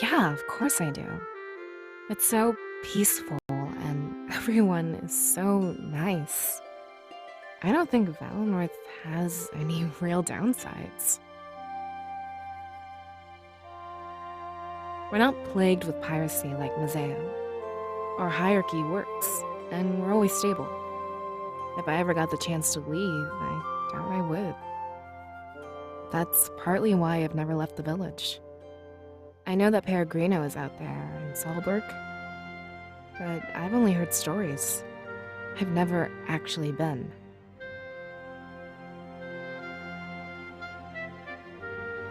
Yeah, of course I do. It's so peaceful and everyone is so nice. I don't think Valinor has any real downsides. We're not plagued with piracy like Mazeo. Our hierarchy works, and we're always stable. If I ever got the chance to leave, I doubt I would. That's partly why I've never left the village. I know that Peregrino is out there in Salberg, but I've only heard stories. I've never actually been.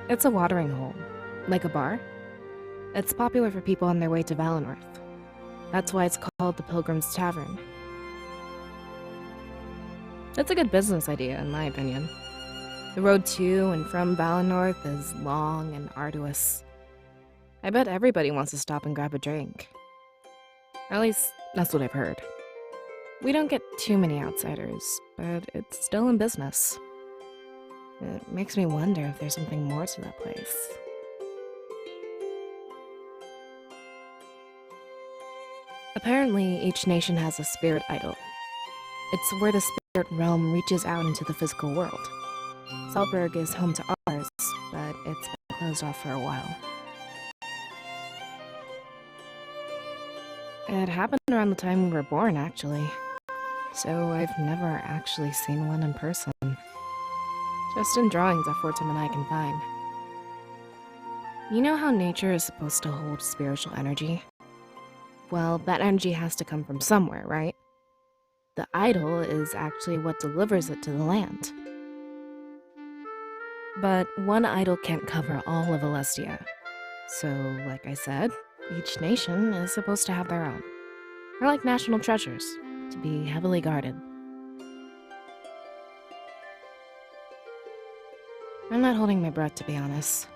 It's a watering hole, like a bar. It's popular for people on their way to Valinor. That's why it's called the Pilgrims Tavern. It's a good business idea, in my opinion. The road to and from Valinor is long and arduous. I bet everybody wants to stop and grab a drink. At least, that's what I've heard. We don't get too many outsiders, but it's still in business. It makes me wonder if there's something more to that place. Apparently, each nation has a spirit idol. It's where the spirit realm reaches out into the physical world. Saltburg is home to ours, but it's been closed off for a while. It happened around the time we were born, actually. So I've never actually seen one in person. Just in drawings that Fortum and I can find. You know how nature is supposed to hold spiritual energy? Well, that energy has to come from somewhere, right? The idol is actually what delivers it to the land. But one idol can't cover all of Alestia. So, like I said, each nation is supposed to have their own. They're like national treasures, to be heavily guarded. I'm not holding my breath, to be honest.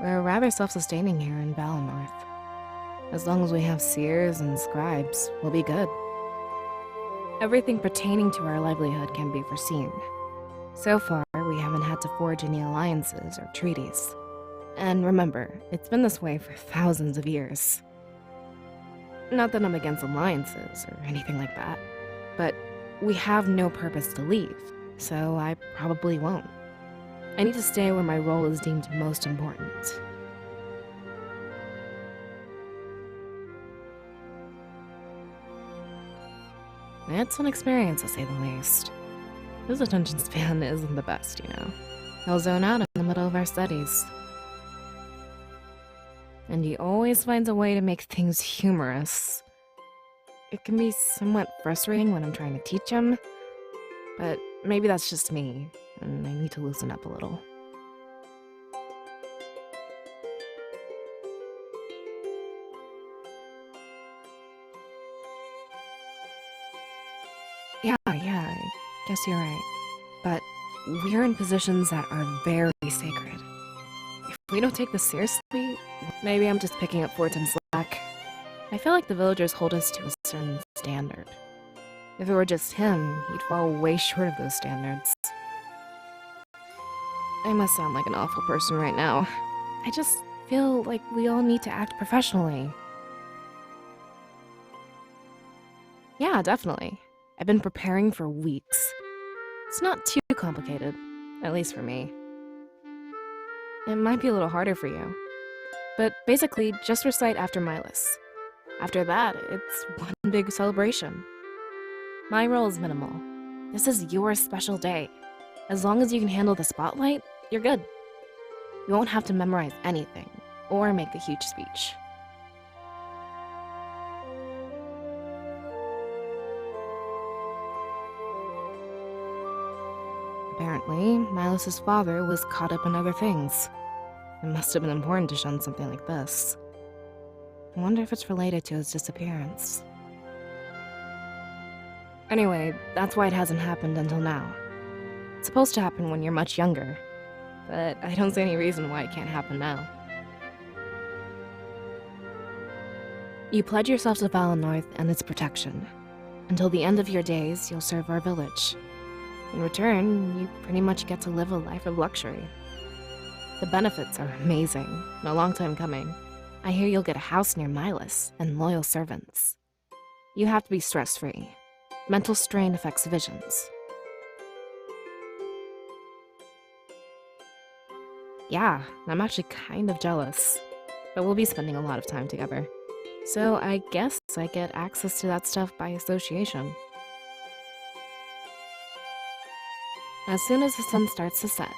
We're rather self-sustaining here in Valinor. As long as we have seers and scribes, we'll be good. Everything pertaining to our livelihood can be foreseen. So far, we haven't had to forge any alliances or treaties. And remember, it's been this way for thousands of years. Not that I'm against alliances or anything like that, but we have no purpose to leave, so I probably won't. I need to stay where my role is deemed most important. It's an experience, to say the least. His attention span isn't the best, you know. He'll zone out in the middle of our studies. And he always finds a way to make things humorous. It can be somewhat frustrating when I'm trying to teach him, but maybe that's just me, and I need to loosen up a little. Yeah, I guess you're right. But we're in positions that are very sacred. If we don't take this seriously, maybe I'm just picking up Fortum's slack. I feel like the villagers hold us to a certain standard. If it were just him, he'd fall way short of those standards. I must sound like an awful person right now. I just feel like we all need to act professionally. Yeah, definitely. I've been preparing for weeks. It's not too complicated, at least for me. It might be a little harder for you. But basically, just recite after Milas. After that, it's one big celebration. My role is minimal. This is your special day. As long as you can handle the spotlight, you're good. You won't have to memorize anything, or make a huge speech. Apparently, Milos' father was caught up in other things. It must have been important to shun something like this. I wonder if it's related to his disappearance. Anyway, that's why it hasn't happened until now. It's supposed to happen when you're much younger, but I don't see any reason why it can't happen now. You pledge yourself to Valinor and its protection. Until the end of your days, you'll serve our village. In return, you pretty much get to live a life of luxury. The benefits are amazing, and a long time coming. I hear you'll get a house near Milas and loyal servants. You have to be stress-free. Mental strain affects visions. Yeah, I'm actually kind of jealous. But we'll be spending a lot of time together. So I guess I get access to that stuff by association. As soon as the sun starts to set.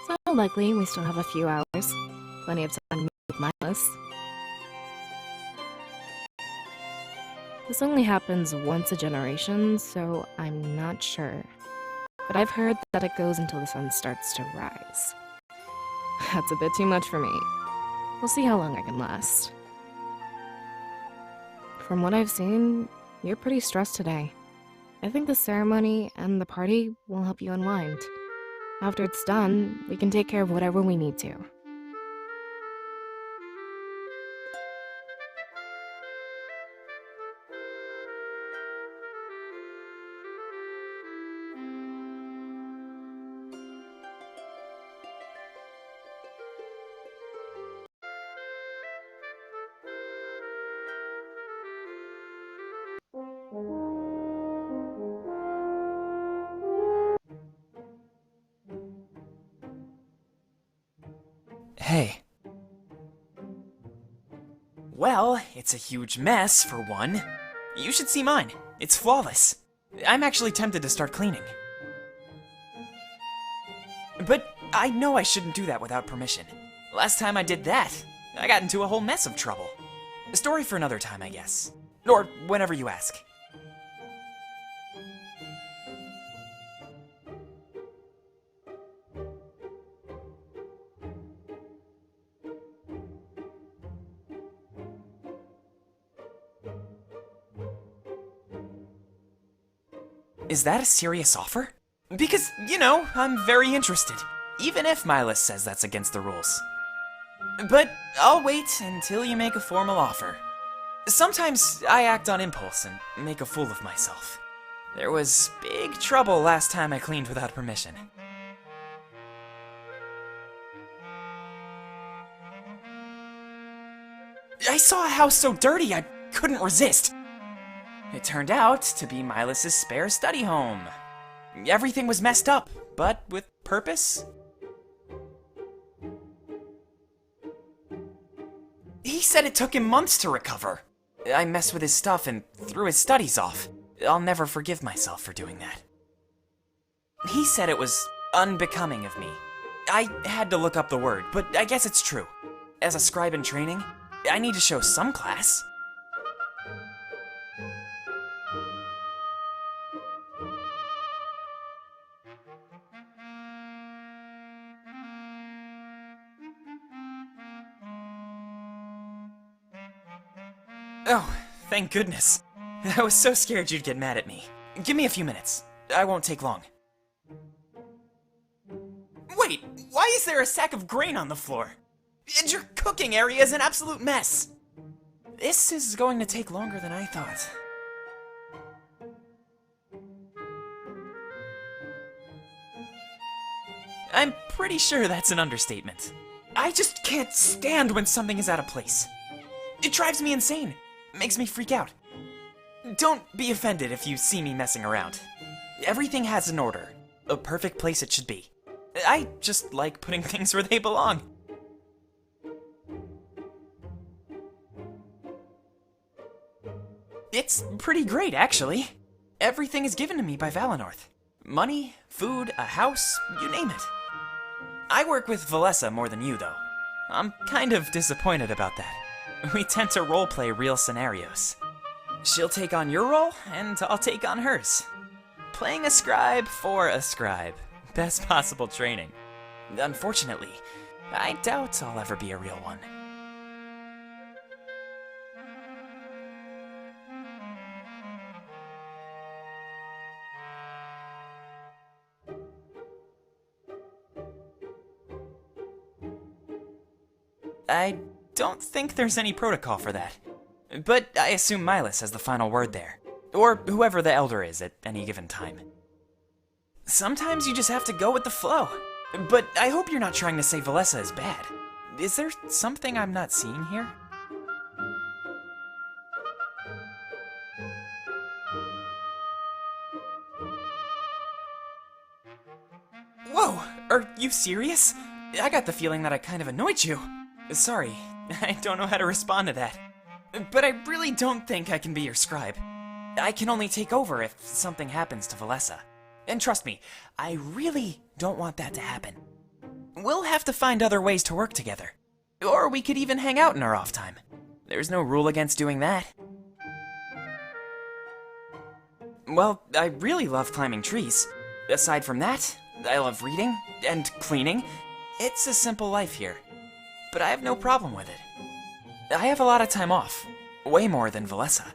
So likely we still have a few hours. Plenty of time to meet with Milas. This only happens once a generation, so I'm not sure. But I've heard that it goes until the sun starts to rise. That's a bit too much for me. We'll see how long I can last. From what I've seen, you're pretty stressed today. I think the ceremony and the party will help you unwind. After it's done, we can take care of whatever we need to. Hey. Well, it's a huge mess, for one. You should see mine. It's flawless. I'm actually tempted to start cleaning. But I know I shouldn't do that without permission. Last time I did that, I got into a whole mess of trouble. A story for another time, I guess. Or whenever you ask. Is that a serious offer? Because, you know, I'm very interested, even if Milas says that's against the rules. But I'll wait until you make a formal offer. Sometimes I act on impulse and make a fool of myself. There was big trouble last time I cleaned without permission. I saw a house so dirty I couldn't resist. It turned out to be Milas' spare study home. Everything was messed up, but with purpose. He said it took him months to recover. I messed with his stuff and threw his studies off. I'll never forgive myself for doing that. He said it was unbecoming of me. I had to look up the word, but I guess it's true. As a scribe in training, I need to show some class. Oh, thank goodness. I was so scared you'd get mad at me. Give me a few minutes. I won't take long. Wait, why is there a sack of grain on the floor? And your cooking area is an absolute mess. This is going to take longer than I thought. I'm pretty sure that's an understatement. I just can't stand when something is out of place. It drives me insane. Makes me freak out. Don't be offended if you see me messing around. Everything has an order. A perfect place it should be. I just like putting things where they belong. It's pretty great, actually. Everything is given to me by Valenorth. Money, food, a house, you name it. I work with Valessa more than you, though. I'm kind of disappointed about that. We tend to roleplay real scenarios. She'll take on your role, and I'll take on hers. Playing a scribe for a scribe. Best possible training. Unfortunately, I doubt I'll ever be a real one. I don't think there's any protocol for that. But I assume Milas has the final word there. Or whoever the elder is at any given time. Sometimes you just have to go with the flow. But I hope you're not trying to say Valessa is bad. Is there something I'm not seeing here? you serious? I got the feeling that I kind of annoyed you. Sorry, I don't know how to respond to that. But I really don't think I can be your scribe. I can only take over if something happens to Valessa. And trust me, I really don't want that to happen. We'll have to find other ways to work together. Or we could even hang out in our off time. There's no rule against doing that. Well, I really love climbing trees. Aside from that, I love reading and cleaning. It's a simple life here. But I have no problem with it. I have a lot of time off. Way more than Valessa.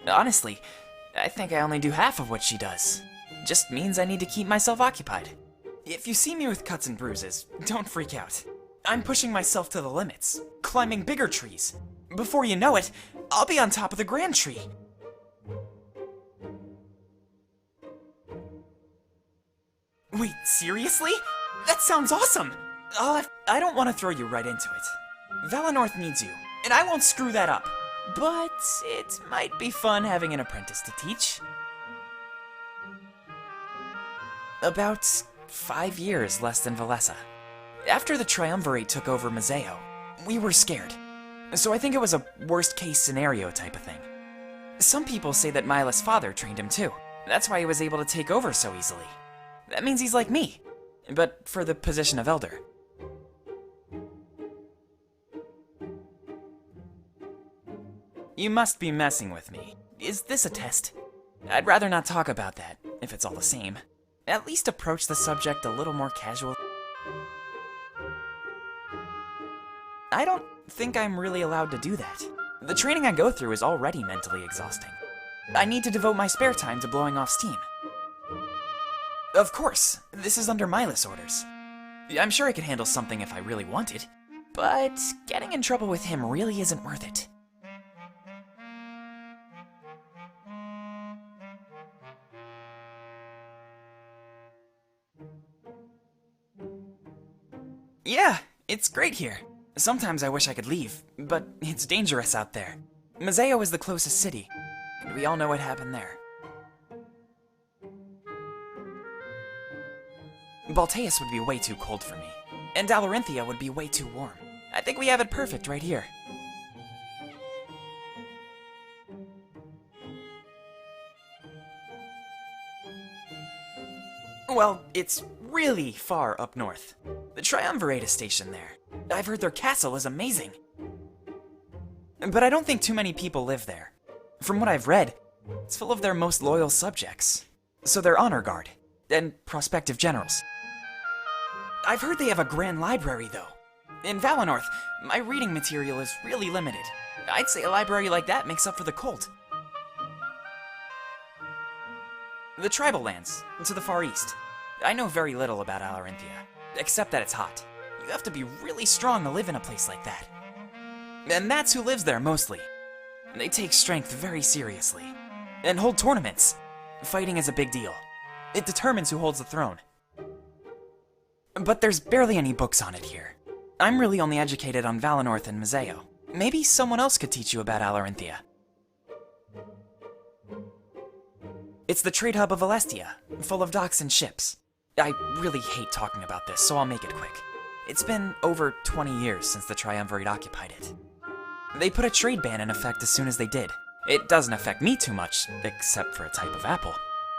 Honestly, I think I only do half of what she does. Just means I need to keep myself occupied. If you see me with cuts and bruises, don't freak out. I'm pushing myself to the limits, climbing bigger trees. Before you know it, I'll be on top of the grand tree. Wait, seriously? That sounds awesome! I don't want to throw you right into it. Valanorth needs you, and I won't screw that up. But it might be fun having an apprentice to teach. About 5 years less than Valessa. After the Triumvirate took over Mazeo, we were scared. So I think it was a worst-case scenario type of thing. Some people say that Mila's father trained him too. That's why he was able to take over so easily. That means he's like me, but for the position of Elder. You must be messing with me. Is this a test? I'd rather not talk about that, if it's all the same. At least approach the subject a little more casual. I don't think I'm really allowed to do that. The training I go through is already mentally exhausting. I need to devote my spare time to blowing off steam. Of course, this is under Milas' orders. I'm sure I could handle something if I really wanted, but getting in trouble with him really isn't worth it. Yeah, it's great here. Sometimes I wish I could leave, but it's dangerous out there. Mazeo is the closest city, and we all know what happened there. Balteus would be way too cold for me, and Alarinthia would be way too warm. I think we have it perfect right here. Well, it's really far up north. The Triumvirate is stationed there. I've heard their castle is amazing. But I don't think too many people live there. From what I've read, it's full of their most loyal subjects. So they're honor guard, and prospective generals. I've heard they have a grand library, though. In Valanorth, my reading material is really limited. I'd say a library like that makes up for the cold. The tribal lands, to the far east. I know very little about Alarinthia, except that it's hot. You have to be really strong to live in a place like that. And that's who lives there mostly. They take strength very seriously, and hold tournaments. Fighting is a big deal. It determines who holds the throne. But there's barely any books on it here. I'm really only educated on Valanorth and Mazeo. Maybe someone else could teach you about Alarinthia. It's the trade hub of Alestia, full of docks and ships. I really hate talking about this, so I'll make it quick. It's been over 20 years since the Triumvirate occupied it. They put a trade ban in effect as soon as they did. It doesn't affect me too much, except for a type of apple.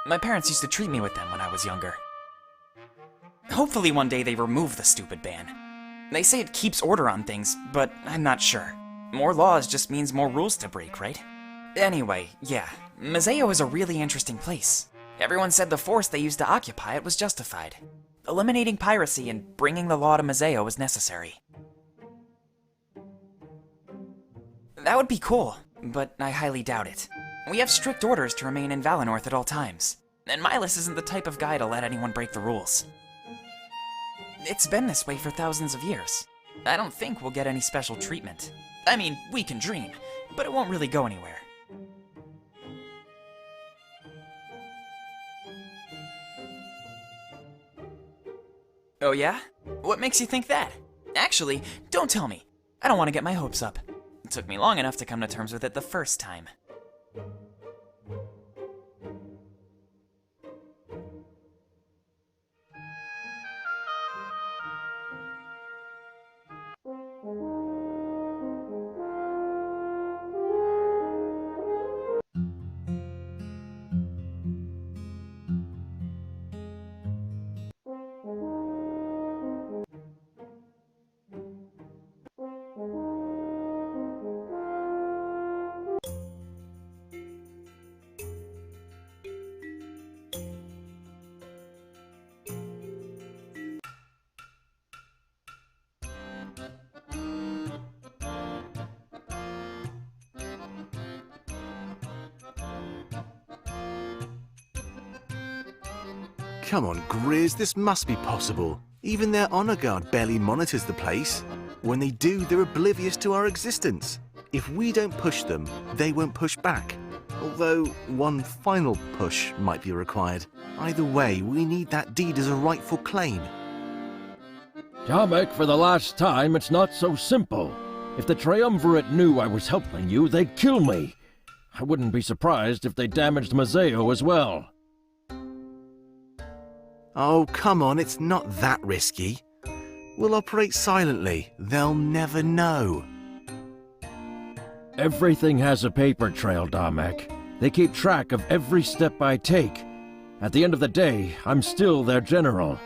My parents used to treat me with them when I was younger. Hopefully one day they remove the stupid ban. They say it keeps order on things, but I'm not sure. More laws just means more rules to break, right? Anyway, yeah, Mazeo is a really interesting place. Everyone said the force they used to occupy it was justified. Eliminating piracy and bringing the law to Mazeo was necessary. That would be cool, but I highly doubt it. We have strict orders to remain in Valanorth at all times, and Milas isn't the type of guy to let anyone break the rules. It's been this way for thousands of years. I don't think we'll get any special treatment. I mean, we can dream, but it won't really go anywhere. Oh yeah? What makes you think that? Actually, don't tell me. I don't want to get my hopes up. It took me long enough to come to terms with it the first time. Come on, Grizz, this must be possible. Even their honor guard barely monitors the place. When they do, they're oblivious to our existence. If we don't push them, they won't push back. Although, one final push might be required. Either way, we need that deed as a rightful claim. Tomek, for the last time, it's not so simple. If the Triumvirate knew I was helping you, they'd kill me. I wouldn't be surprised if they damaged Mazeo as well. Oh, come on, it's not that risky. We'll operate silently. They'll never know. Everything has a paper trail, Tomek. They keep track of every step I take. At the end of the day, I'm still their general.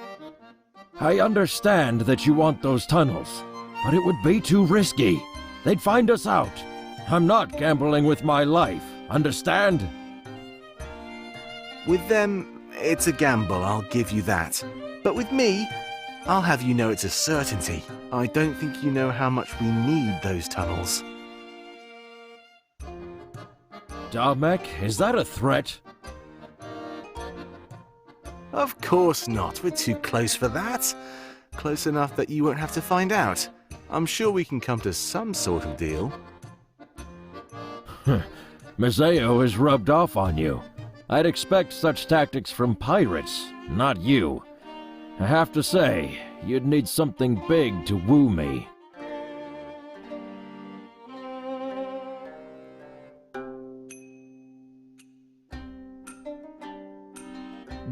I understand that you want those tunnels, but it would be too risky. They'd find us out. I'm not gambling with my life, understand? With them, it's a gamble, I'll give you that. But with me, I'll have you know it's a certainty. I don't think you know how much we need those tunnels. Tomek, is that a threat? Of course not. We're too close for that. Close enough that you won't have to find out. I'm sure we can come to some sort of deal. Mazeo is rubbed off on you. I'd expect such tactics from pirates, not you. I have to say, you'd need something big to woo me.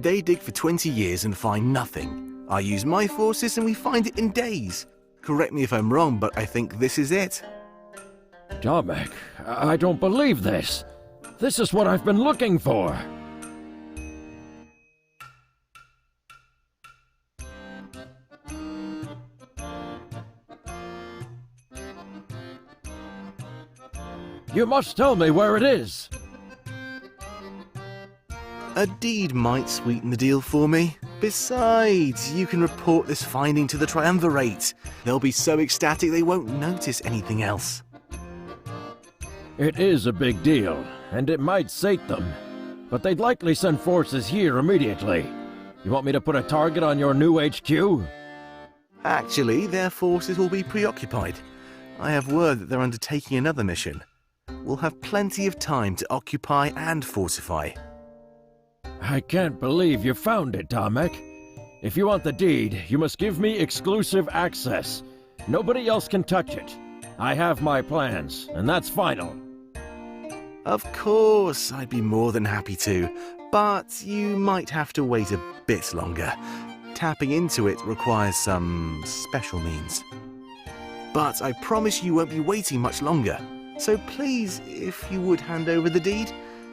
They dig for 20 years and find nothing. I use my forces and we find it in days. Correct me if I'm wrong, but I think this is it. Tomek, I don't believe this. This is what I've been looking for. You must tell me where it is. A deed might sweeten the deal for me. Besides, you can report this finding to the Triumvirate. They'll be so ecstatic they won't notice anything else. It is a big deal, and it might sate them. But they'd likely send forces here immediately. You want me to put a target on your new HQ? Actually, their forces will be preoccupied. I have word that they're undertaking another mission. We'll have plenty of time to occupy and fortify. I can't believe you found it, Tomek. If you want the deed, you must give me exclusive access. Nobody else can touch it. I have my plans, and that's final. Of course, I'd be more than happy to, but you might have to wait a bit longer. Tapping into it requires some special means. But I promise you won't be waiting much longer. So please, if you would hand over the deed,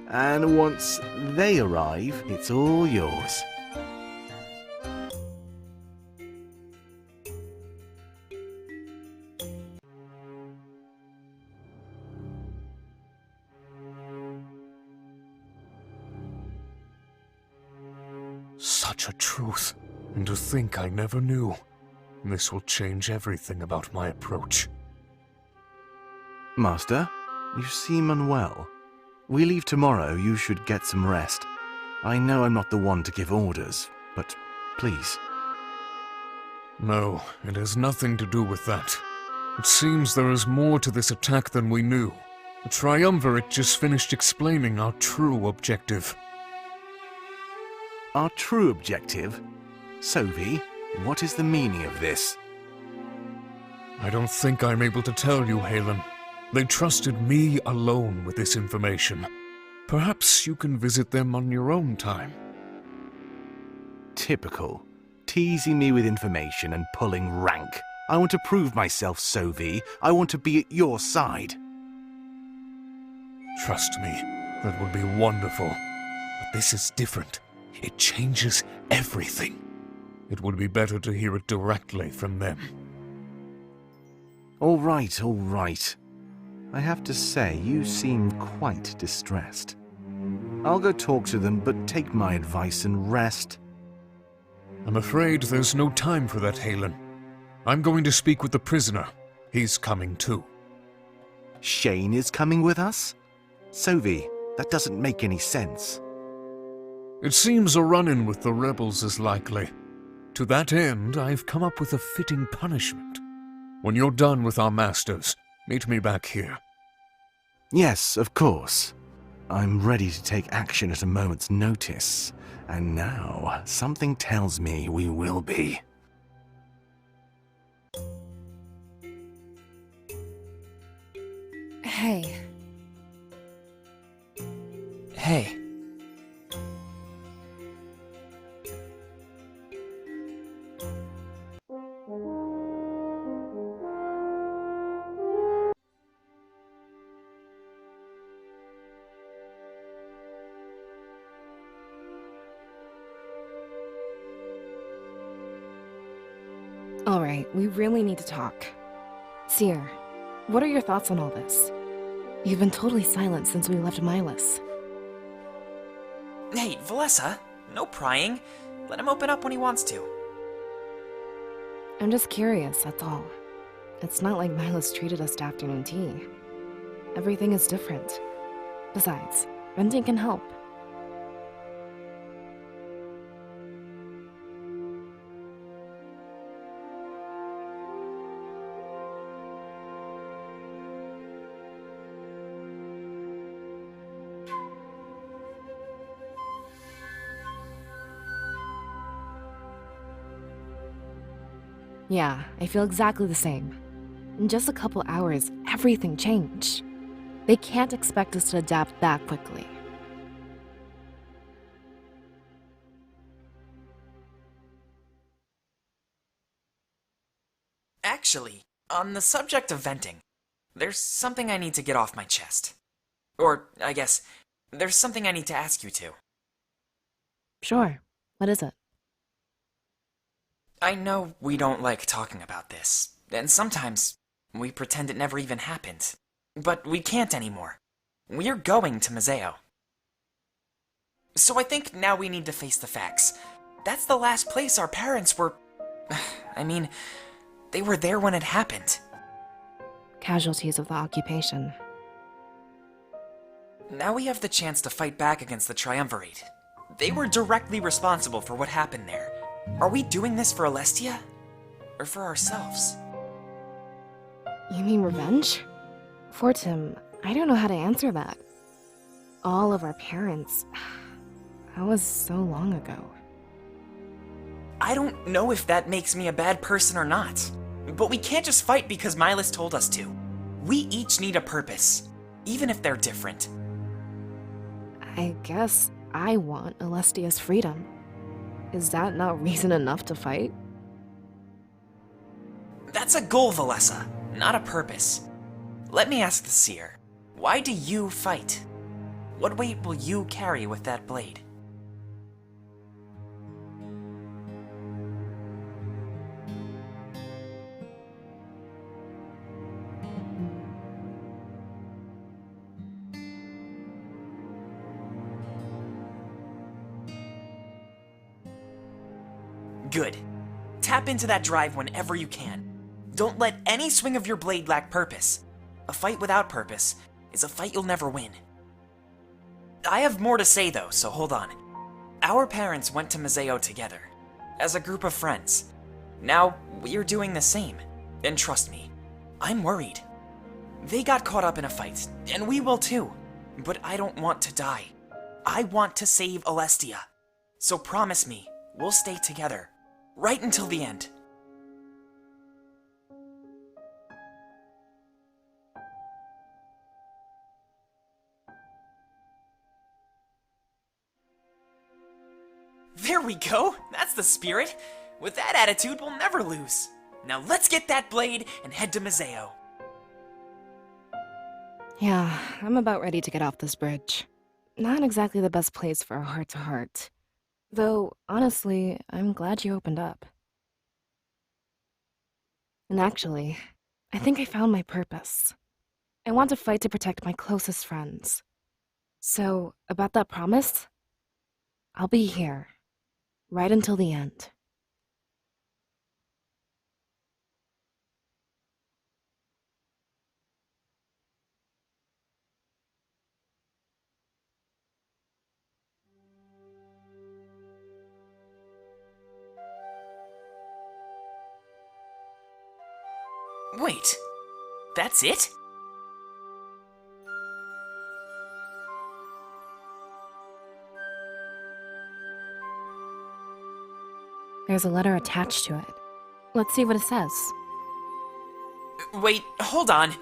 and once they arrive, it's all yours. Such a truth, and to think I never knew. This will change everything about my approach. Master, you seem unwell. We leave tomorrow, you should get some rest. I know I'm not the one to give orders, but please. No, it has nothing to do with that. It seems there is more to this attack than we knew. The Triumvirate just finished explaining our true objective. Our true objective? Sovi, what is the meaning of this? I don't think I'm able to tell you, Halen. They trusted me alone with this information. Perhaps you can visit them on your own time. Typical. Teasing me with information and pulling rank. I want to prove myself, Sovi. I want to be at your side. Trust me, that would be wonderful. But this is different. It changes everything. It would be better to hear it directly from them. All right, all right. I have to say, you seem quite distressed. I'll go talk to them, but take my advice and rest. I'm afraid there's no time for that, Halen. I'm going to speak with the prisoner. He's coming too. Shane is coming with us? Sovi, that doesn't make any sense. It seems a run-in with the rebels is likely. To that end, I've come up with a fitting punishment. When you're done with our masters, meet me back here. Yes, of course. I'm ready to take action at a moment's notice. And now, something tells me we will be. Hey. Hey. Alright, we really need to talk. Seer, what are your thoughts on all this? You've been totally silent since we left Milas. Hey, Valessa, no prying. Let him open up when he wants to. I'm just curious, that's all. It's not like Milas treated us to afternoon tea. Everything is different. Besides, renting can help. Yeah, I feel exactly the same. In just a couple hours, everything changed. They can't expect us to adapt that quickly. Actually, on the subject of venting, there's something I need to get off my chest. Or, I guess, there's something I need to ask you to. Sure, what is it? I know we don't like talking about this, and sometimes we pretend it never even happened. But we can't anymore. We're going to Museo. So I think now we need to face the facts. That's the last place our parents were... I mean, they were there when it happened. Casualties of the occupation. Now we have the chance to fight back against the Triumvirate. They were directly responsible for what happened there. Are we doing this for Alestia? Or for ourselves? You mean revenge? Fortim, I don't know how to answer that. All of our parents... That was so long ago. I don't know if that makes me a bad person or not. But we can't just fight because Milas told us to. We each need a purpose, even if they're different. I guess I want Alestia's freedom. Is that not reason enough to fight? That's a goal, Valessa, not a purpose. Let me ask the seer, why do you fight? What weight will you carry with that blade? Good. Tap into that drive whenever you can. Don't let any swing of your blade lack purpose. A fight without purpose is a fight you'll never win. I have more to say though, so hold on. Our parents went to Museo together, as a group of friends. Now, we're doing the same. And trust me, I'm worried. They got caught up in a fight, and we will too. But I don't want to die. I want to save Alestia. So promise me, we'll stay together. Right until the end. There we go! That's the spirit! With that attitude, we'll never lose. Now let's get that blade and head to Museo. Yeah, I'm about ready to get off this bridge. Not exactly the best place for a heart-to-heart. Though, honestly, I'm glad you opened up. And actually, I think I found my purpose. I want to fight to protect my closest friends. So, about that promise, I'll be here, right until the end. Wait, that's it? There's a letter attached to it. Let's see what it says. Wait, hold on.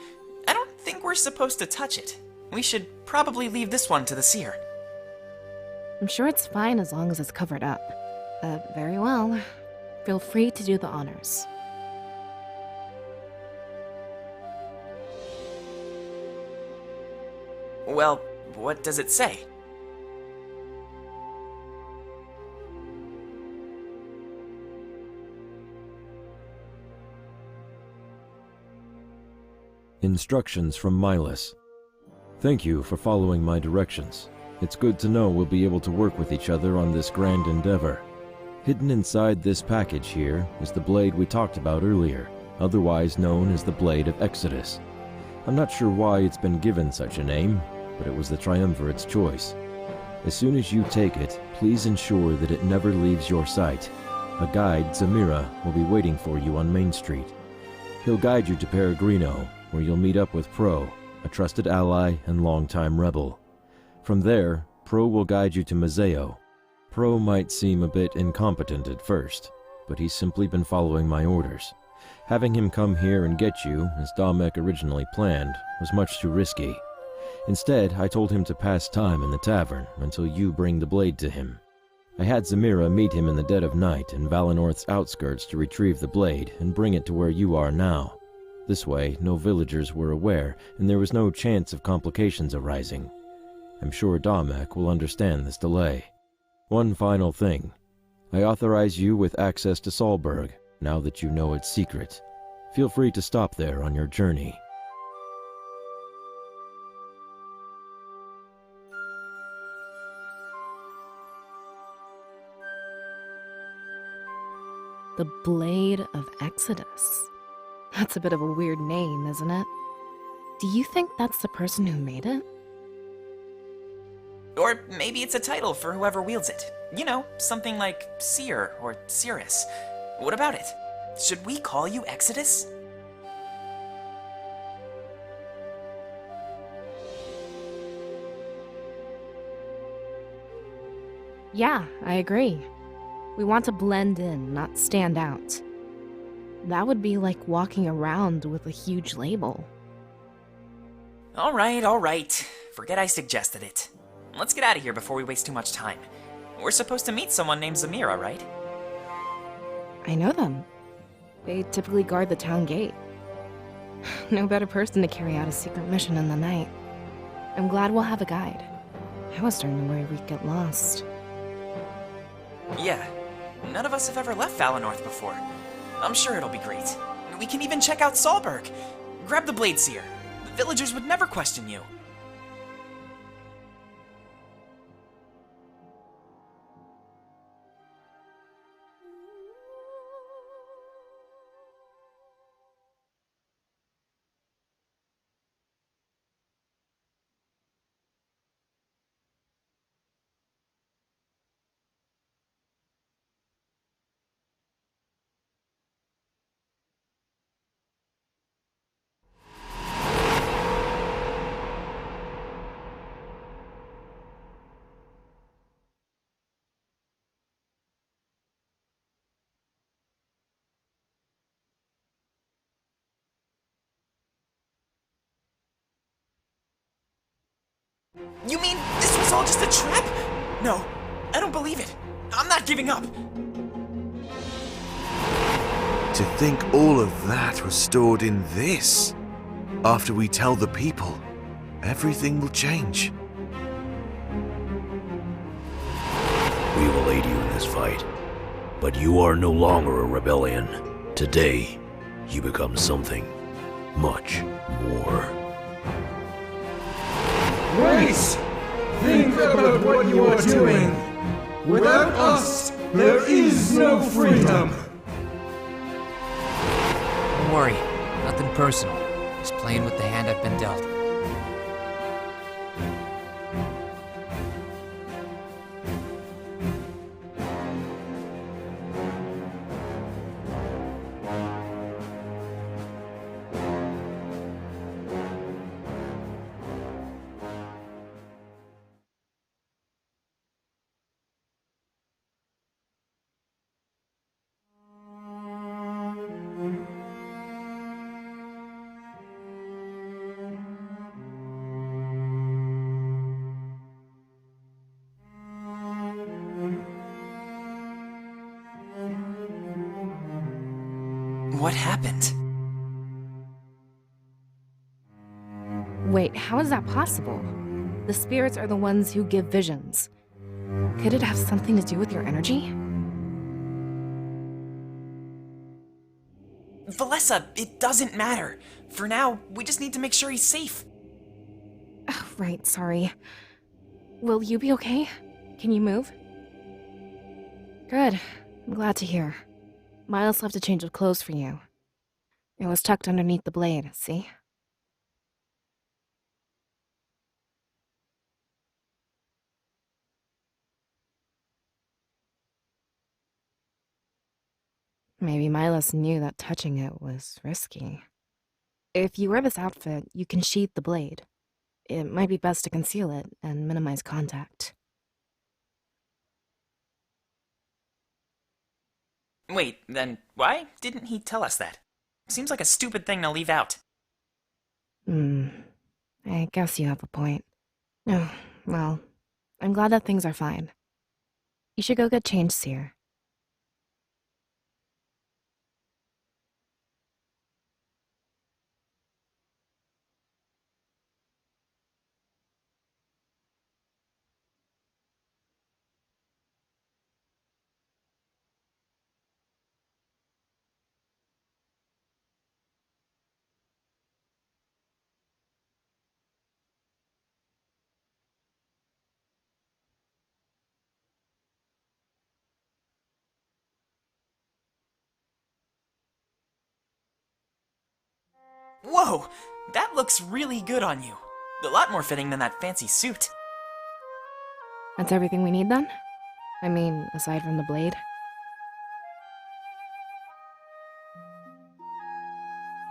I don't think we're supposed to touch it. We should probably leave this one to the seer. I'm sure it's fine as long as it's covered up. Very well. Feel free to do the honors. Well, what does it say? Instructions from Milas. Thank you for following my directions. It's good to know we'll be able to work with each other on this grand endeavor. Hidden inside this package here is the blade we talked about earlier, otherwise known as the Blade of Exodus. I'm not sure why it's been given such a name, but it was the Triumvirate's choice. As soon as you take it, please ensure that it never leaves your sight. A guide, Zamira, will be waiting for you on Main Street. He'll guide you to Peregrino, where you'll meet up with Pro, a trusted ally and longtime rebel. From there, Pro will guide you to Mazeo. Pro might seem a bit incompetent at first, but he's simply been following my orders. Having him come here and get you, as Damek originally planned, was much too risky. Instead, I told him to pass time in the tavern until you bring the blade to him. I had Zamira meet him in the dead of night in Valenorth's outskirts to retrieve the blade and bring it to where you are now. This way, no villagers were aware, and there was no chance of complications arising. I'm sure Damek will understand this delay. One final thing. I authorize you with access to Solberg, now that you know its secret. Feel free to stop there on your journey. The Blade of Exodus. That's a bit of a weird name, isn't it? Do you think that's the person who made it? Or maybe it's a title for whoever wields it. You know, something like Seer or Cirrus. What about it? Should we call you Exodus? Yeah, I agree. We want to blend in, not stand out. That would be like walking around with a huge label. All right. Forget I suggested it. Let's get out of here before we waste too much time. We're supposed to meet someone named Zamira, right? I know them. They typically guard the town gate. No better person to carry out a secret mission in the night. I'm glad we'll have a guide. I was starting to worry we'd get lost. Yeah, none of us have ever left Valenorth before. I'm sure it'll be great. We can even check out Solberg. Grab the blade, Seer. The villagers would never question you. You mean this was all just a trap? No, I don't believe it. I'm not giving up. To think all of that was stored in this. After we tell the people, everything will change. We will aid you in this fight, but you are no longer a rebellion. Today, you become something much more. Wait! Think about what you are doing! Without us, there is no freedom! Don't worry, nothing personal. Just playing with the hand I've been dealt. What happened? Wait, how is that possible? The spirits are the ones who give visions. Could it have something to do with your energy? Valessa, it doesn't matter. For now, we just need to make sure he's safe. Oh, right, sorry. Will you be okay? Can you move? Good. I'm glad to hear. Miles left a change of clothes for you. It was tucked underneath the blade, see? Maybe Milos knew that touching it was risky. If you wear this outfit, you can sheath the blade. It might be best to conceal it and minimize contact. Wait, then why didn't he tell us that? Seems like a stupid thing to leave out. I guess you have a point. Oh, well, I'm glad that things are fine. You should go get changed, Seer. Whoa! That looks really good on you. A lot more fitting than that fancy suit. That's everything we need then? I mean, aside from the blade?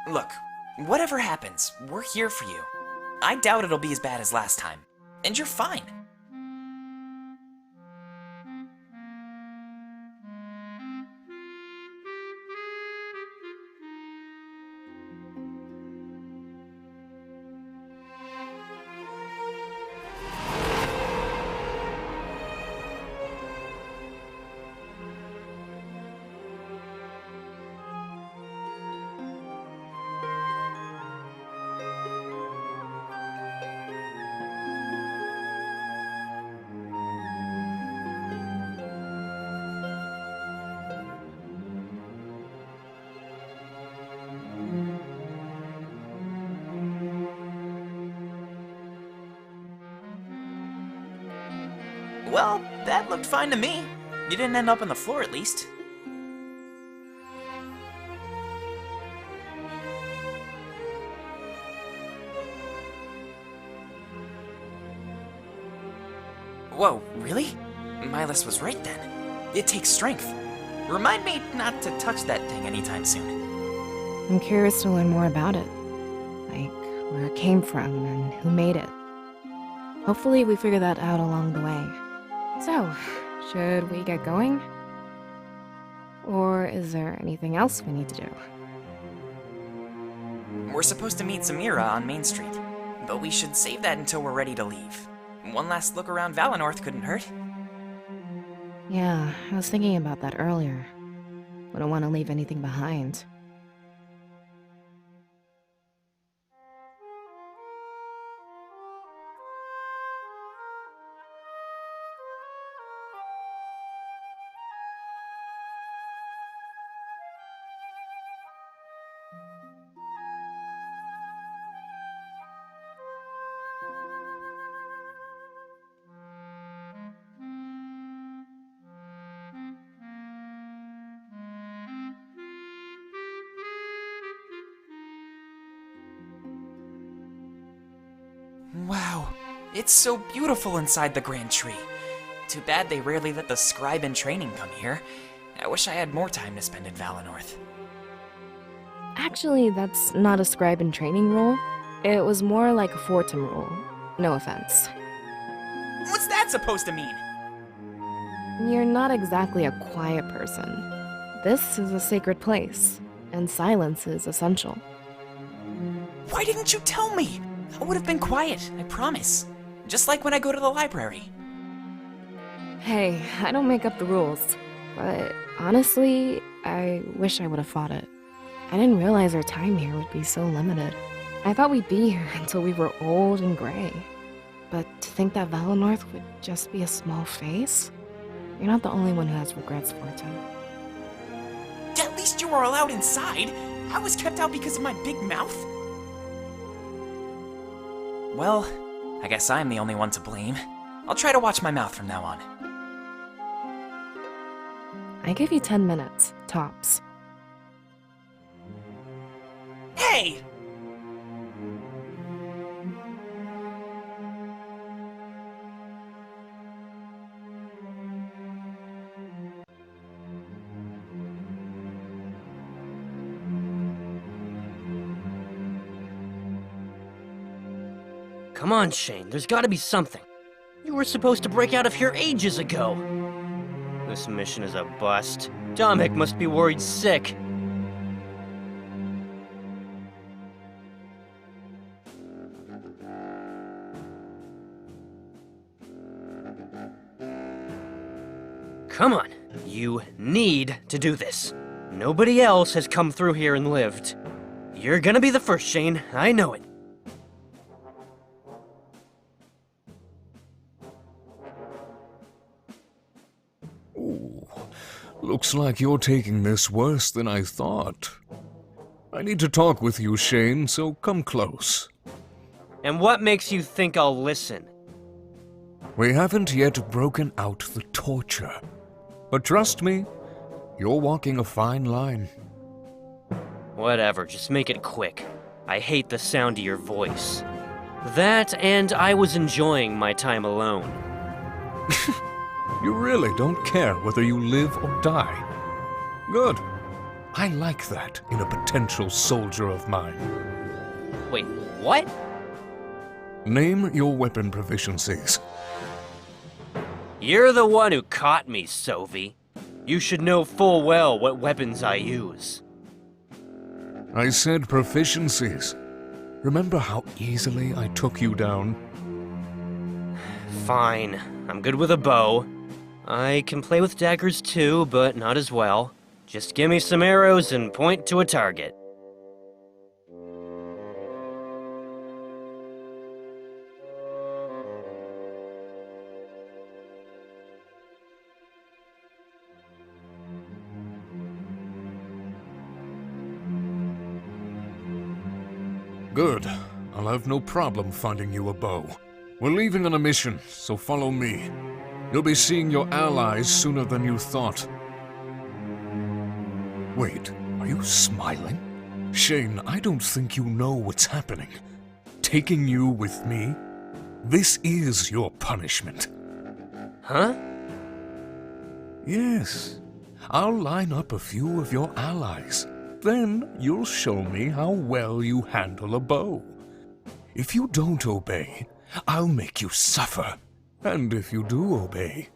Look, whatever happens, we're here for you. I doubt it'll be as bad as last time. And you're fine. Well, that looked fine to me. You didn't end up on the floor, at least. Whoa, really? Milos was right then. It takes strength. Remind me not to touch that thing anytime soon. I'm curious to learn more about it. Like, where it came from and who made it. Hopefully we figure that out along the way. So, should we get going? Or is there anything else we need to do? We're supposed to meet Zamira on Main Street, but we should save that until we're ready to leave. One last look around Valinor couldn't hurt. Yeah, I was thinking about that earlier. Wouldn't want to leave anything behind. Wow, it's so beautiful inside the Grand Tree. Too bad they rarely let the scribe in training come here. I wish I had more time to spend in Valinor. Actually, that's not a scribe in training role. It was more like a Fortum role. No offense. What's that supposed to mean? You're not exactly a quiet person. This is a sacred place, and silence is essential. Why didn't you tell me? I would have been quiet, I promise. Just like when I go to the library. Hey, I don't make up the rules. But honestly, I wish I would have fought it. I didn't realize our time here would be so limited. I thought we'd be here until we were old and gray. But to think that Valinor would just be a small face? You're not the only one who has regrets, Fortin. At least you were allowed inside. I was kept out because of my big mouth. Well, I guess I'm the only one to blame. I'll try to watch my mouth from now on. I give you 10 minutes, tops. Hey! Come on, Shane, there's gotta be something. You were supposed to break out of here ages ago. This mission is a bust. Dominic must be worried sick. Come on, you need to do this. Nobody else has come through here and lived. You're gonna be the first, Shane, I know it. Looks like you're taking this worse than I thought. I need to talk with you, Shane, so come close. And what makes you think I'll listen? We haven't yet broken out the torture. But trust me, you're walking a fine line. Whatever, just make it quick. I hate the sound of your voice. That, and I was enjoying my time alone. You really don't care whether you live or die. Good. I like that in a potential soldier of mine. Wait, what? Name your weapon proficiencies. You're the one who caught me, Sophie. You should know full well what weapons I use. I said proficiencies. Remember how easily I took you down? Fine. I'm good with a bow. I can play with daggers too, but not as well. Just give me some arrows and point to a target. Good. I'll have no problem finding you a bow. We're leaving on a mission, so follow me. You'll be seeing your allies sooner than you thought. Wait, are you smiling? Shane, I don't think you know what's happening. Taking you with me? This is your punishment. Huh? Yes. I'll line up a few of your allies. Then you'll show me how well you handle a bow. If you don't obey, I'll make you suffer. And if you do obey,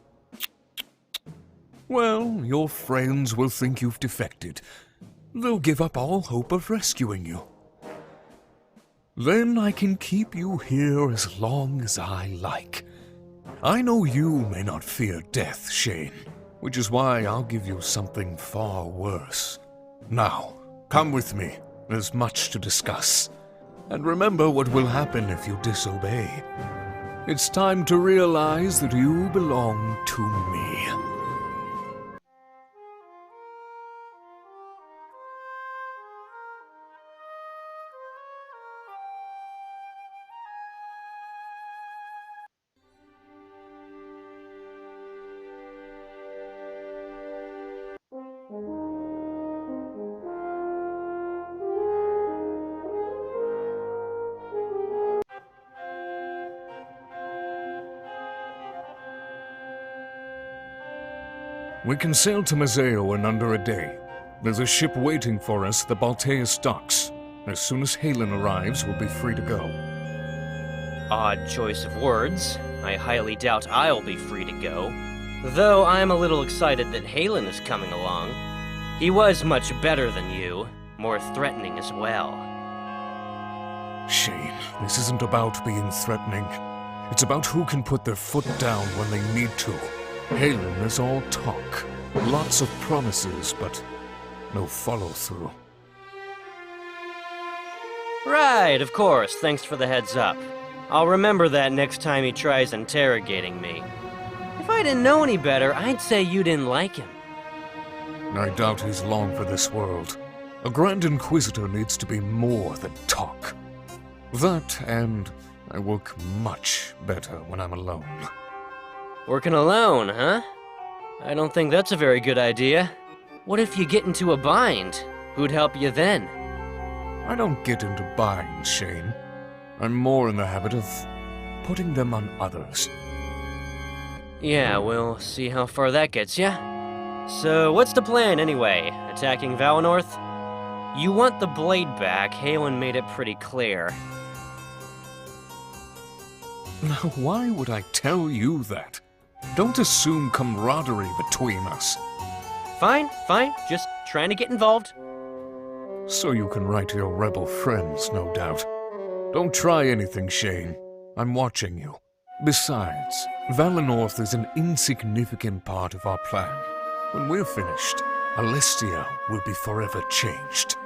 well, your friends will think you've defected. They'll give up all hope of rescuing you. Then I can keep you here as long as I like. I know you may not fear death, Shane, which is why I'll give you something far worse. Now, come with me. There's much to discuss. And remember what will happen if you disobey. It's time to realize that you belong to me. We can sail to Mazeo in under a day. There's a ship waiting for us at the Balteus docks. As soon as Halen arrives, we'll be free to go. Odd choice of words. I highly doubt I'll be free to go. Though I'm a little excited that Halen is coming along. He was much better than you, more threatening as well. Shane, this isn't about being threatening. It's about who can put their foot down when they need to. Halen is all talk. Lots of promises, but no follow-through. Right, of course. Thanks for the heads up. I'll remember that next time he tries interrogating me. If I didn't know any better, I'd say you didn't like him. I doubt he's long for this world. A Grand Inquisitor needs to be more than talk. That, and I work much better when I'm alone. Working alone, huh? I don't think that's a very good idea. What if you get into a bind? Who'd help you then? I don't get into binds, Shane. I'm more in the habit of putting them on others. Yeah, we'll see how far that gets ya. So, what's the plan anyway? Attacking Valinor? You want the blade back, Halen made it pretty clear. Now, why would I tell you that? Don't assume camaraderie between us. Fine, just trying to get involved. So you can write to your rebel friends, no doubt. Don't try anything, Shane. I'm watching you. Besides, Valinor is an insignificant part of our plan. When we're finished, Alestia will be forever changed.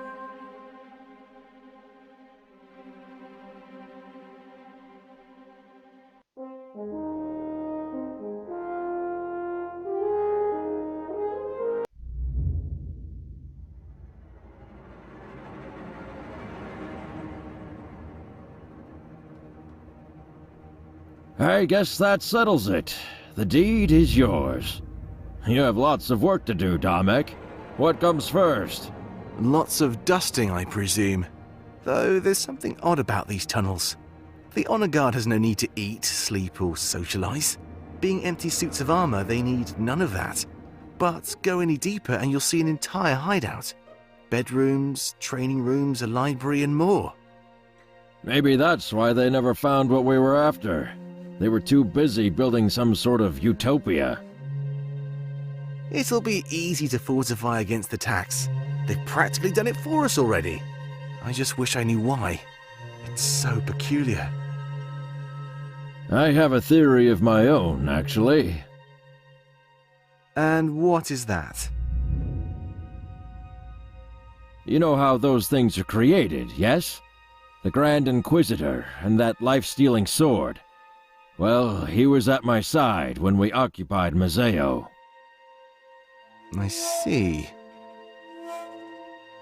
I guess that settles it. The deed is yours. You have lots of work to do, Damek. What comes first? Lots of dusting, I presume. Though there's something odd about these tunnels. The honor guard has no need to eat, sleep, or socialize. Being empty suits of armor, they need none of that. But go any deeper and you'll see an entire hideout. Bedrooms, training rooms, a library, and more. Maybe that's why they never found what we were after. They were too busy building some sort of utopia. It'll be easy to fortify against attacks. They've practically done it for us already. I just wish I knew why. It's so peculiar. I have a theory of my own, actually. And what is that? You know how those things are created, yes? The Grand Inquisitor and that life-stealing sword. Well, he was at my side when we occupied Mazeo. I see.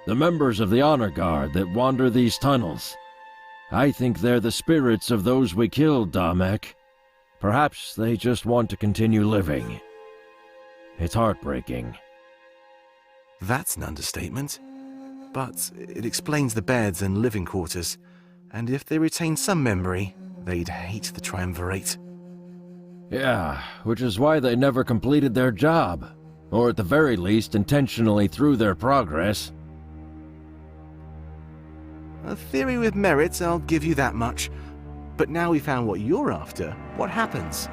The members of the Honor Guard that wander these tunnels. I think they're the spirits of those we killed, Damek. Perhaps they just want to continue living. It's heartbreaking. That's an understatement. But it explains the beds and living quarters. And if they retain some memory, they'd hate the Triumvirate. Yeah, which is why they never completed their job. Or at the very least, intentionally threw their progress. A theory with merit, I'll give you that much. But now we found what you're after, what happens?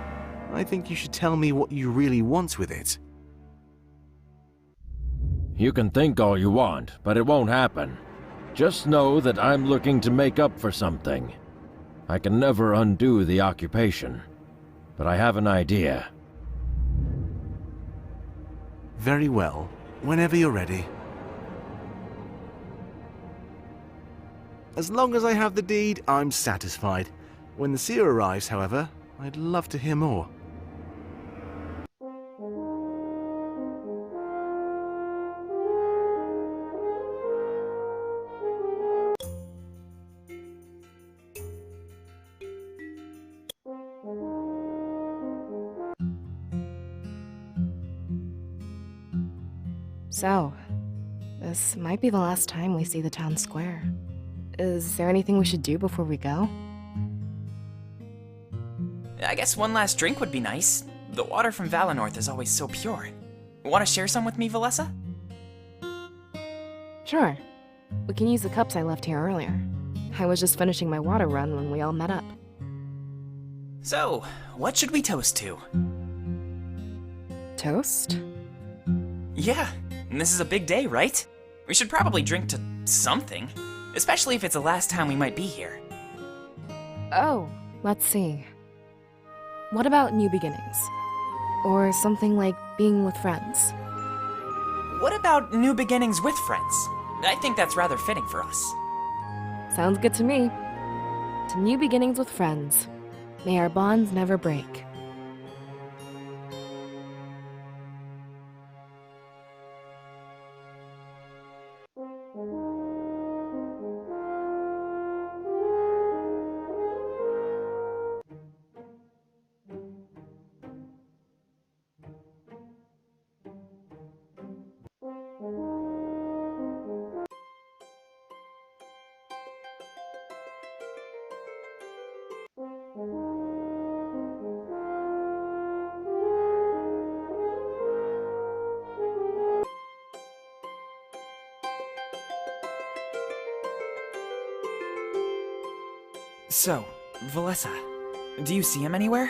I think you should tell me what you really want with it. You can think all you want, but it won't happen. Just know that I'm looking to make up for something. I can never undo the occupation, but I have an idea. Very well. Whenever you're ready. As long as I have the deed, I'm satisfied. When the seer arrives, however, I'd love to hear more. So, this might be the last time we see the town square. Is there anything we should do before we go? I guess one last drink would be nice. The water from Valinor is always so pure. Want to share some with me, Valessa? Sure. We can use the cups I left here earlier. I was just finishing my water run when we all met up. So, what should we toast to? Toast? Yeah, and this is a big day, right? We should probably drink to something. Especially if it's the last time we might be here. Oh, let's see. What about new beginnings? Or something like being with friends? What about new beginnings with friends? I think that's rather fitting for us. Sounds good to me. To new beginnings with friends. May our bonds never break. So, Valessa, do you see him anywhere?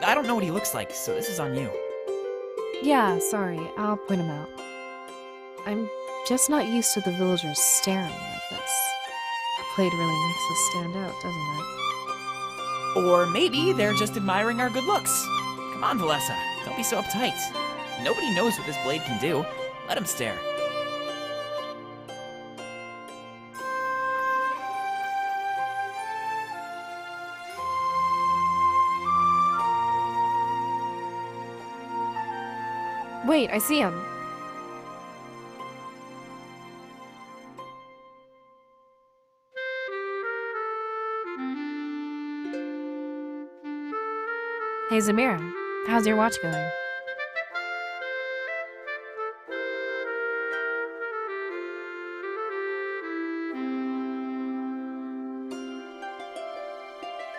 I don't know what he looks like, so this is on you. Yeah, sorry, I'll point him out. I'm just not used to the villagers staring like this. The blade really makes us stand out, doesn't it? Or maybe they're just admiring our good looks. Come on, Valessa, don't be so uptight. Nobody knows what this blade can do. Let him stare. Wait, I see him. Hey, Zamira, how's your watch going?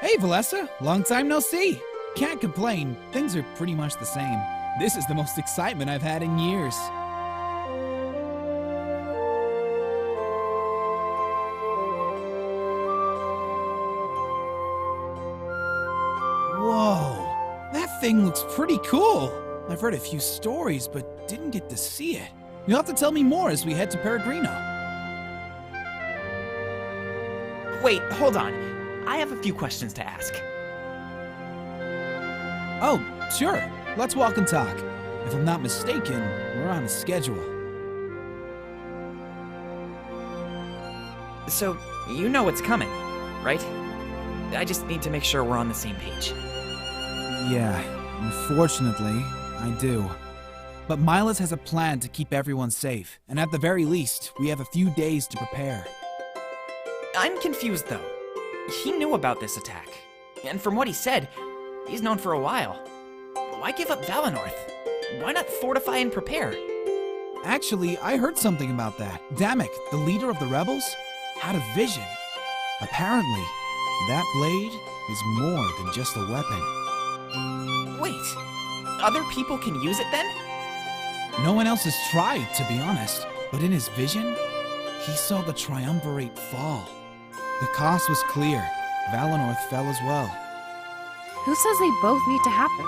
Hey, Valessa, long time no see. Can't complain, things are pretty much the same. This is the most excitement I've had in years. Whoa, that thing looks pretty cool. I've heard a few stories, but didn't get to see it. You'll have to tell me more as we head to Peregrino. Wait, hold on. I have a few questions to ask. Oh, sure. Let's walk and talk. If I'm not mistaken, we're on a schedule. So, you know what's coming, right? I just need to make sure we're on the same page. Yeah, unfortunately, I do. But Milas has a plan to keep everyone safe, and at the very least, we have a few days to prepare. I'm confused, though. He knew about this attack. And from what he said, he's known for a while. Why give up Valinor? Why not fortify and prepare? Actually, I heard something about that. Damek, the leader of the rebels, had a vision. Apparently, that blade is more than just a weapon. Wait, other people can use it then? No one else has tried, to be honest. But in his vision, he saw the triumvirate fall. The cost was clear. Valinor fell as well. Who says they both need to happen?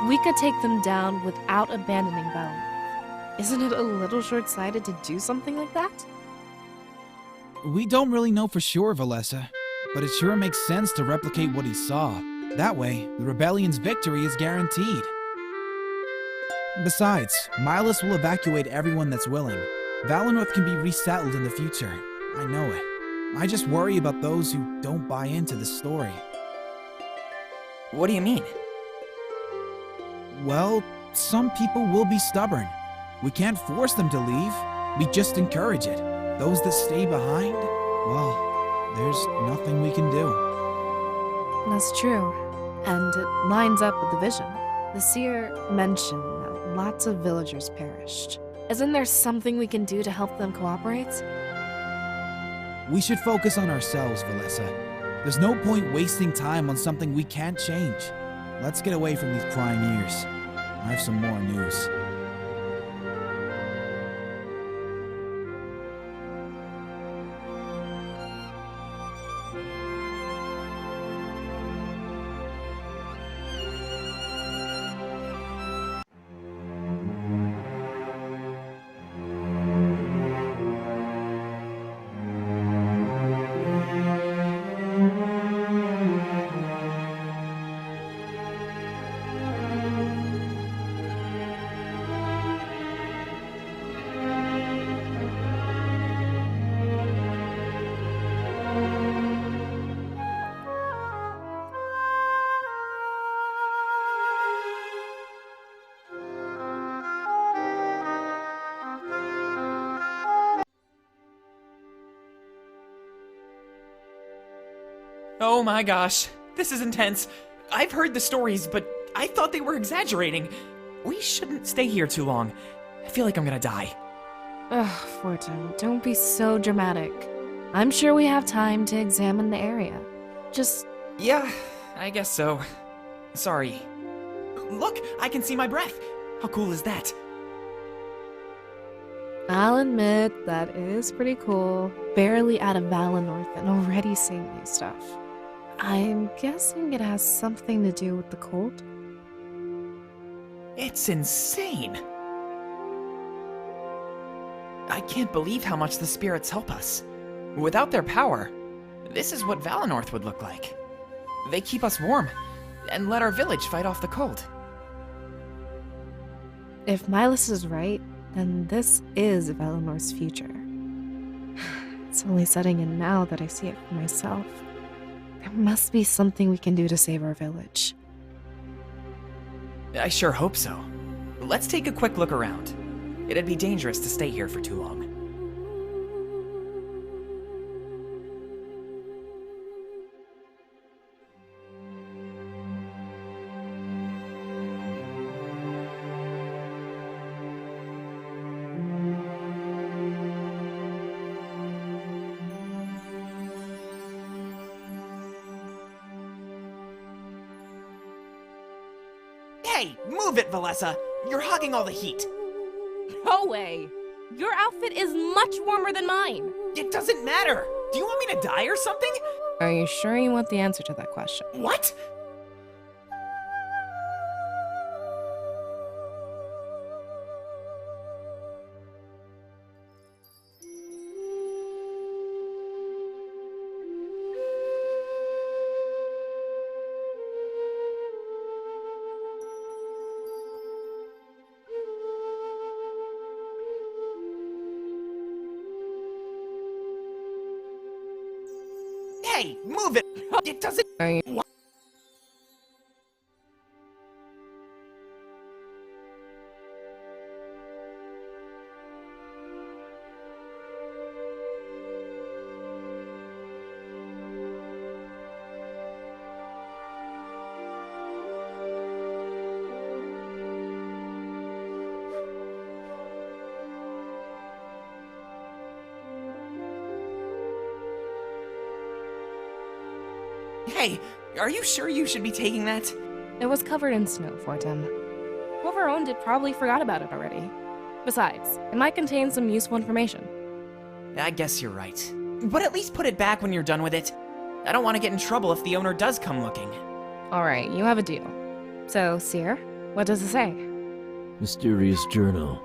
We could take them down without abandoning Valinor. Isn't it a little short-sighted to do something like that? We don't really know for sure, Valessa, but it sure makes sense to replicate what he saw. That way, the rebellion's victory is guaranteed. Besides, Milas will evacuate everyone that's willing. Valinor can be resettled in the future. I know it. I just worry about those who don't buy into the story. What do you mean? Well, some people will be stubborn. We can't force them to leave. We just encourage it. Those that stay behind, well, there's nothing we can do. That's true. And it lines up with the vision. The seer mentioned that lots of villagers perished. Isn't there something we can do to help them cooperate? We should focus on ourselves, Valessa. There's no point wasting time on something we can't change. Let's get away from these prying ears. I have some more news. Oh my gosh, this is intense. I've heard the stories, but I thought they were exaggerating. We shouldn't stay here too long. I feel like I'm gonna die. Ugh, Fortin, don't be so dramatic. I'm sure we have time to examine the area. Just... Yeah, I guess so. Sorry. Look, I can see my breath. How cool is that? I'll admit, that is pretty cool. Barely out of Valinor and already seeing new stuff. I'm guessing it has something to do with the cold? It's insane. I can't believe how much the spirits help us. Without their power, this is what Valinor would look like. They keep us warm and let our village fight off the cold. If Milas is right, then this is Valinor's future. It's only setting in now that I see it for myself. There must be something we can do to save our village. I sure hope so. Let's take a quick look around. It'd be dangerous to stay here for too long. Hey, move it, Valessa! You're hogging all the heat. No way! Your outfit is much warmer than mine! It doesn't matter! Do you want me to die or something? Are you sure you want the answer to that question? What? Hey, move it! It doesn't... Are you... What? Hey, are you sure you should be taking that? It was covered in snow, Fortin. Whoever owned it probably forgot about it already. Besides, it might contain some useful information. I guess you're right. But at least put it back when you're done with it. I don't want to get in trouble if the owner does come looking. Alright, you have a deal. So, Seer, what does it say? Mysterious journal.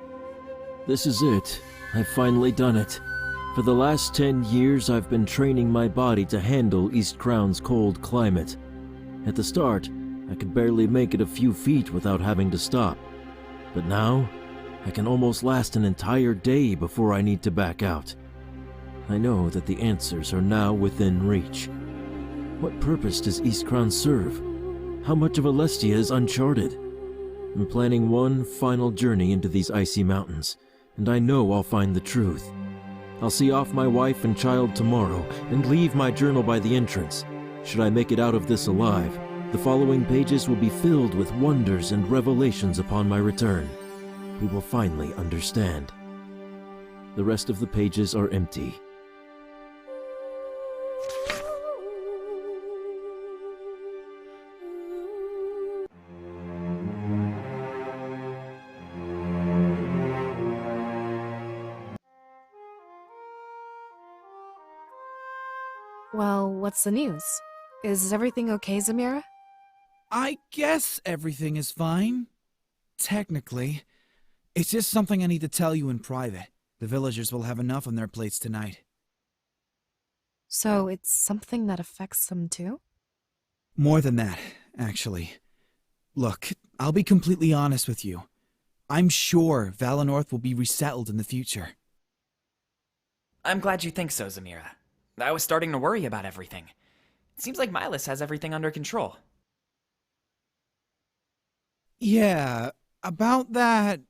This is it. I've finally done it. For the last 10 years, I've been training my body to handle East Crown's cold climate. At the start, I could barely make it a few feet without having to stop. But now, I can almost last an entire day before I need to back out. I know that the answers are now within reach. What purpose does East Crown serve? How much of Alestia is uncharted? I'm planning one final journey into these icy mountains, and I know I'll find the truth. I'll see off my wife and child tomorrow and leave my journal by the entrance. Should I make it out of this alive, the following pages will be filled with wonders and revelations upon my return. We will finally understand. The rest of the pages are empty. Well, what's the news? Is everything okay, Zamira? I guess everything is fine. Technically. It's just something I need to tell you in private. The villagers will have enough on their plates tonight. So it's something that affects them too? More than that, actually. Look, I'll be completely honest with you. I'm sure Valinor will be resettled in the future. I'm glad you think so, Zamira. I was starting to worry about everything. It seems like Milas has everything under control. Yeah, about that,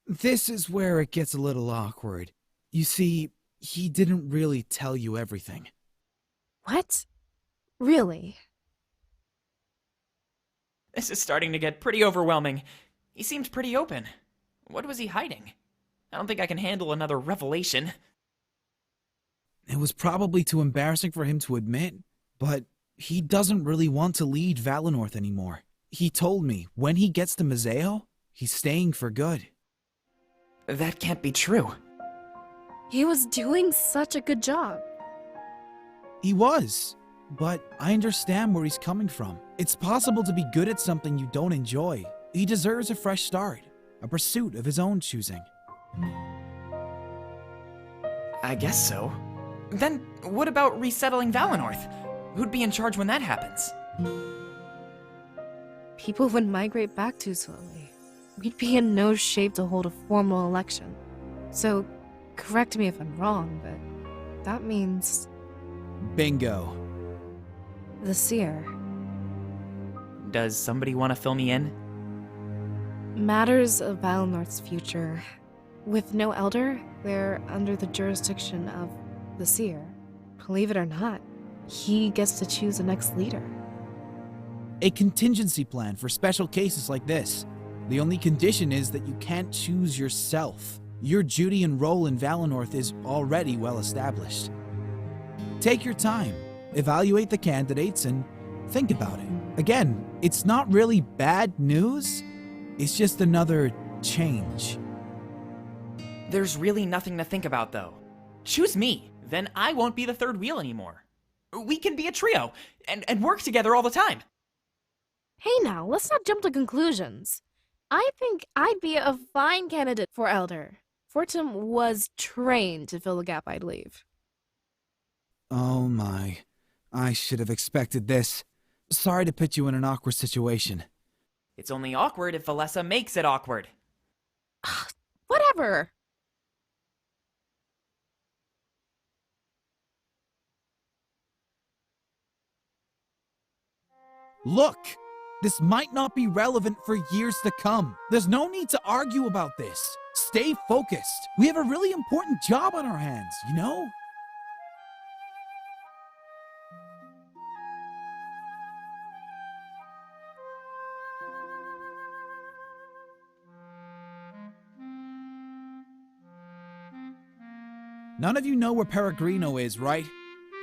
this is where it gets a little awkward. You see, he didn't really tell you everything. What? Really? This is starting to get pretty overwhelming. He seemed pretty open. What was he hiding? I don't think I can handle another revelation. It was probably too embarrassing for him to admit, but he doesn't really want to lead Valinor anymore. He told me when he gets to Mazeo, he's staying for good. That can't be true. He was doing such a good job. He was, but I understand where he's coming from. It's possible to be good at something you don't enjoy. He deserves a fresh start, a pursuit of his own choosing. I guess so. Then what about resettling Valinor? Who'd be in charge when that happens? People would migrate back too slowly. We'd be in no shape to hold a formal election. So, correct me if I'm wrong, but that means Bingo. the seer. Does somebody want to fill me in? Matters of Valinor's future. With no elder, they're under the jurisdiction of the seer. Believe it or not, he gets to choose the next leader. A contingency plan for special cases like this. The only condition is that you can't choose yourself. Your duty and role in Valinor is already well established. Take your time, evaluate the candidates, and think about it. Again, it's not really bad news, it's just another change. There's really nothing to think about, though. Choose me, then I won't be the third wheel anymore. We can be a trio, and work together all the time. Hey now, let's not jump to conclusions. I think I'd be a fine candidate for elder. Fortum was trained to fill the gap I'd leave. Oh my, I should have expected this. Sorry to put you in an awkward situation. It's only awkward if Valessa makes it awkward. Whatever. Look! This might not be relevant for years to come. There's no need to argue about this. Stay focused. We have a really important job on our hands, you know? None of you know where Peregrino is, right?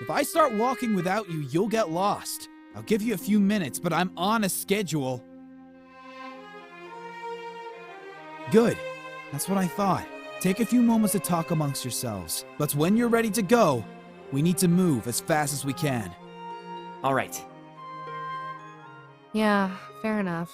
If I start walking without you, you'll get lost. I'll give you a few minutes, but I'm on a schedule. Good. That's what I thought. Take a few moments to talk amongst yourselves. But when you're ready to go, we need to move as fast as we can. All right. Yeah, fair enough.